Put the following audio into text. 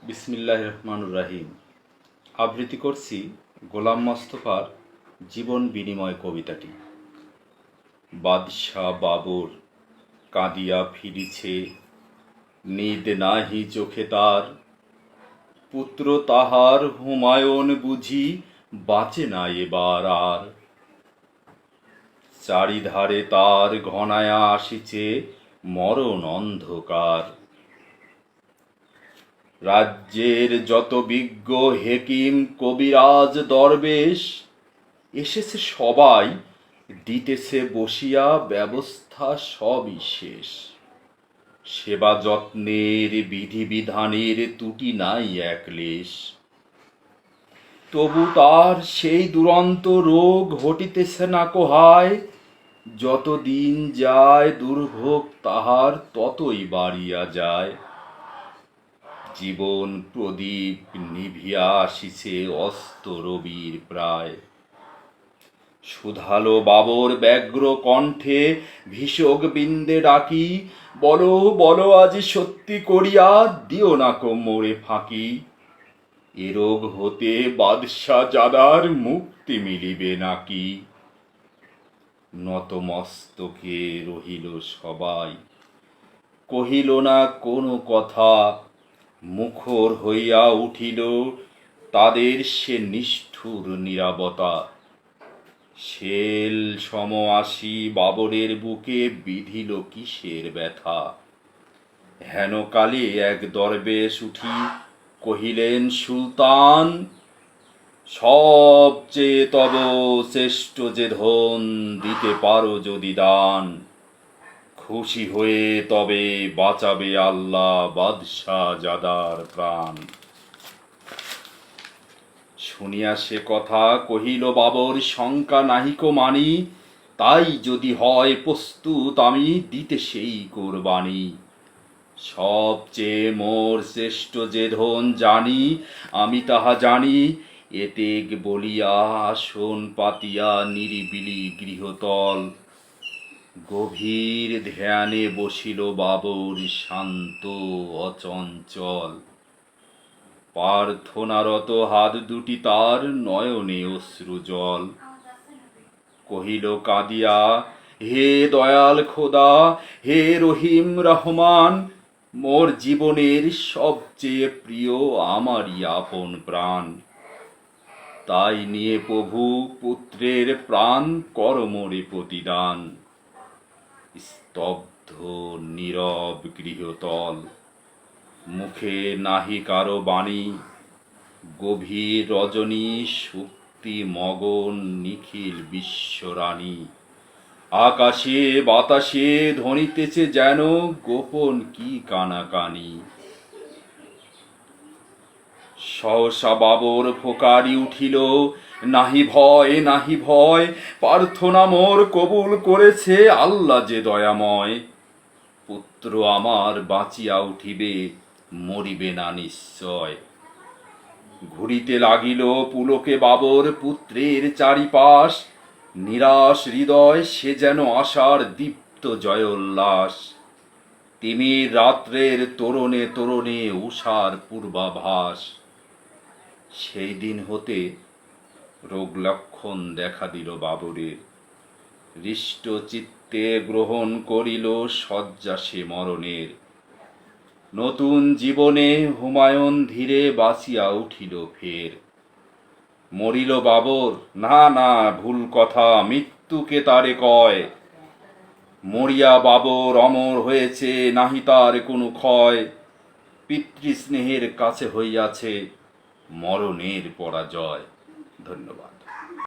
বিসমিল্লাহির রহমানির রহিম। আবৃত্তি করছি গোলাম মোস্তফার জীবন বিনিময় কবিতাটি। বাদশাহ বাবর কাঁদিয়া ফিরিছে, নিদ নাহি চোখে তার। পুত্র তাহার হুমায়ুন বুঝি বাঁচে না এবার আর। চারিধারে তার ঘনায়া আসিছে মরণ অন্ধকার। রাজ্যের যত বিজ্ঞ হেকিম কবিরাজ দরবেশ এসেছে সবাই, দিতেছে বসিয়া ব্যবস্থা সবই শেষ। সেবা যত্নের বিধি বিধানের ত্রুটি নাই এক লেশ। তবু তার সেই দুরন্ত রোগ হটিতেছে না কোহায়। যত দিন যায় দুর্ভোগ তাহার ততই বাড়িয়া যায়। জীবন প্রদীপ নিভিয়া আসিছে অস্ত রবির প্রায়। সুধালো বাবর ব্যগ্র কণ্ঠে ভীষক বিন্দে ডাকি, বলো বলো আজি সত্যি করিয়া, দিও না কো মোরে ফাঁকি। এ রোগ হতে বাদশা জাদার মুক্তি মিলিবে নাকি। নত মস্তকে রহিল সবাই, কহিল না কোনো কথা। মুখর হইয়া উঠিল তাদের সে নিষ্ঠুর নীরবতা। শেল সম আসি বাবরের বুকে বিধিল কিসের ব্যথা। হেন কালে এক দরবেশ উঠি কহিলেন, সুলতান সবচেয়ে তব শ্রেষ্ঠ যে ধন, দিতে পারো যদি দান। খুশি হয়ে তবে বাঁচাবে আল্লাহ বাদশা জাদার প্রাণ। শুনিয়া সে কথা কহিল বাবর, শঙ্কা নাহিকো মানি। তাই যদি হয় প্রস্তুত আমি দিতে সেই কোরবানি। সবচেয়ে মোর শ্রেষ্ঠ যে ধন জানি, আমি তাহা জানি। এতেক বলিয়া আসন পাতিয়া নিরিবিলি গৃহতল। গভীর ধ্যানে বসিল বাবর শান্ত অচঞ্চল। প্রার্থনারত হাত দুটি তার নয়নে অশ্রু জল। কহিল কাঁদিয়া, হে দয়াল খোদা, হে রহিম রহমান। মোর জীবনের সবচেয়ে প্রিয় আমারই আপন প্রাণ। তাই নিয়ে প্রভু পুত্রের প্রাণ কর মোরে প্রতিদান। স্তব্ধ নীরব গৃহতল, মুখে নাহি কারো বাণী। গভীর রজনী শক্তি মগন নিখিল বিশ্বরানী। আকাশে বাতাসে ধ্বনিতেছে যেন গোপন কি কানাকানি। সহসা বাবর ফোকারি উঠিল, নাহি ভয় নাহি ভয়। প্রার্থনা মোর কবুল করেছে আল্লাহ যে দয়াময়। পুত্র আমার বাঁচিয়া উঠিবে, মরিবে না নিশ্চয়। ঘুরিতে লাগিল পুলকে বাবর পুত্রের চারিপাশ। নিরাশ হৃদয় সে যেন আশার দীপ্ত জয়োল্লাস। তিমির রাত্রের তোরণে তোরণে উষার পূর্বাভাস। সেই দিন হতে রোগ লক্ষণ দেখা দিল বাবরের। হৃষ্ট চিত্তে গ্রহণ করিল শয্যা সে মরণের। নতুন জীবনে হুমায়ুন ধীরে বাঁচিয়া উঠিল ফের। মরিল বাবর, না না ভুল কথা, মৃত্যুকে তারে কয়। মরিয়া বাবর অমর হয়েছে, নাহি তার কোনো ক্ষয়। পিতৃস্নেহের কাছে হইয়াছে মরণের পরাজয়। ধন্যবাদ।